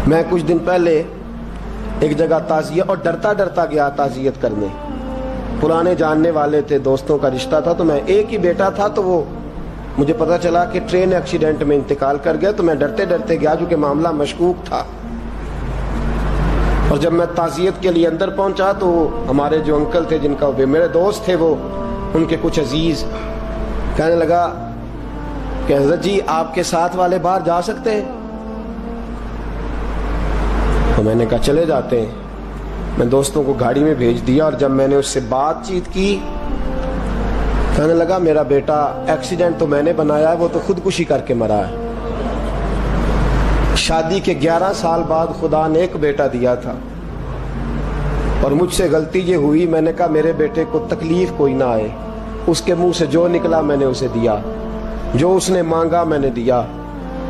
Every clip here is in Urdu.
میں کچھ دن پہلے ایک جگہ تعزیت اور ڈرتا ڈرتا گیا تعزیت کرنے. پرانے جاننے والے تھے, دوستوں کا رشتہ تھا, تو میں ایک ہی بیٹا تھا, تو وہ مجھے پتا چلا کہ ٹرین ایکسیڈنٹ میں انتقال کر گیا. تو میں ڈرتے ڈرتے گیا کیونکہ معاملہ مشکوک تھا. اور جب میں تعزیت کے لیے اندر پہنچا تو ہمارے جو انکل تھے, جن کا میرے دوست تھے, وہ ان کے کچھ عزیز کہنے لگا کہ حضرت جی آپ کے ساتھ والے باہر جا سکتے ہیں؟ تو میں نے کہا چلے جاتے ہیں. میں دوستوں کو گاڑی میں بھیج دیا, اور جب میں نے اس سے بات چیت کی, کہنے لگا میرا بیٹا ایکسیڈنٹ تو میں نے بنایا ہے, وہ تو خودکشی کر کے مرا ہے. شادی کے 11 سال بعد خدا نے ایک بیٹا دیا تھا, اور مجھ سے غلطی یہ ہوئی, میں نے کہا میرے بیٹے کو تکلیف کوئی نہ آئے. اس کے منہ سے جو نکلا میں نے اسے دیا, جو اس نے مانگا میں نے دیا.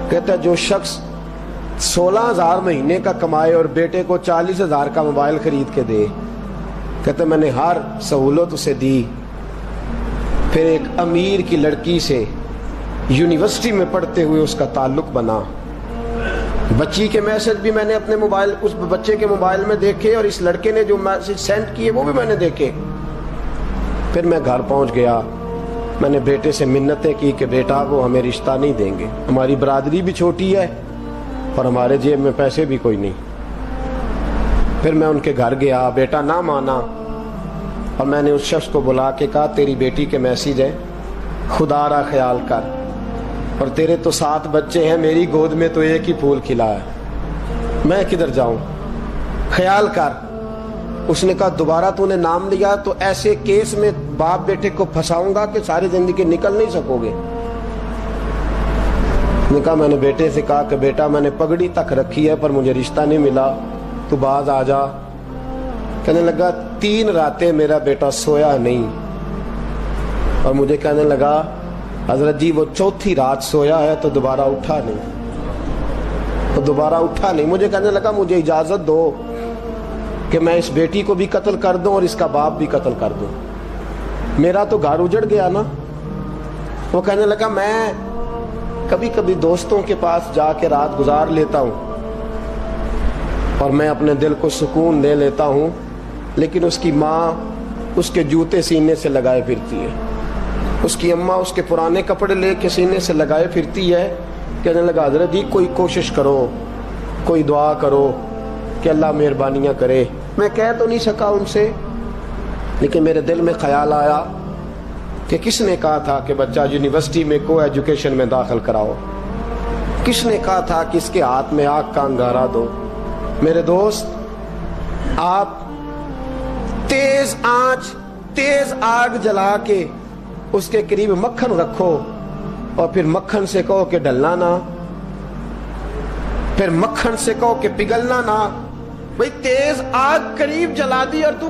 کہتا ہے جو شخص 16,000 مہینے کا کمائے اور بیٹے کو 40,000 کا موبائل خرید کے دے, کہتے میں نے ہر سہولت اسے دی. پھر ایک امیر کی لڑکی سے یونیورسٹی میں پڑھتے ہوئے اس کا تعلق بنا. بچی کے میسج بھی میں نے اپنے موبائل, اس بچے کے موبائل میں دیکھے, اور اس لڑکے نے جو میسج سینڈ کیے وہ بھی میں نے دیکھے. پھر میں گھر پہنچ گیا, میں نے بیٹے سے منتیں کی کہ بیٹا وہ ہمیں رشتہ نہیں دیں گے, ہماری برادری بھی چھوٹی ہے اور ہمارے جیب میں پیسے بھی کوئی نہیں. پھر میں ان کے گھر گیا, بیٹا نہ مانا, اور میں نے اس شخص کو بلا کے کہا تیری بیٹی کے میسج ہے, خدا را خیال کر, اور تیرے تو 7 بچے ہیں, میری گود میں تو ایک ہی پھول کھلا ہے, میں کدھر جاؤں, خیال کر. اس نے کہا دوبارہ تو نے نام لیا تو ایسے کیس میں باپ بیٹے کو پھنساؤں گا کہ ساری زندگی نکل نہیں سکو گے. نے کہا میں نے بیٹے سے کہا کہ بیٹا میں نے پگڑی تک رکھی ہے پر مجھے رشتہ نہیں ملا, تو باز آ جا. کہنے لگا 3 راتیں میرا بیٹا سویا نہیں, اور مجھے کہنے لگا حضرت جی وہ 4تھی رات سویا ہے تو دوبارہ اٹھا نہیں. مجھے کہنے لگا مجھے اجازت دو کہ میں اس بیٹی کو بھی قتل کر دوں اور اس کا باپ بھی قتل کر دوں, میرا تو گھر اجڑ گیا نا. وہ کہنے لگا میں کبھی کبھی دوستوں کے پاس جا کے رات گزار لیتا ہوں اور میں اپنے دل کو سکون دے لیتا ہوں, لیکن اس کی ماں اس کے جوتے سینے سے لگائے پھرتی ہے, اس کی اماں اس کے پرانے کپڑے لے کے سینے سے لگائے پھرتی ہے. کہنے لگا حضرت جی کوئی کوشش کرو, کوئی دعا کرو کہ اللہ مہربانیاں کرے. میں کہہ تو نہیں سکا ان سے, لیکن میرے دل میں خیال آیا کہ کس نے کہا تھا کہ بچہ یونیورسٹی میں کو ایجوکیشن میں داخل کراؤ, کس نے کہا تھا کہ اس کے ہاتھ میں آگ کا انگارہ دو. میرے دوست, آپ تیز آنچ تیز آگ جلا کے اس کے قریب مکھن رکھو, اور پھر مکھن سے کہو کہ ڈلنا نہ, پھر مکھن سے کہو کہ پگھلنا نہ. بھئی تیز آگ قریب جلا دی اور تو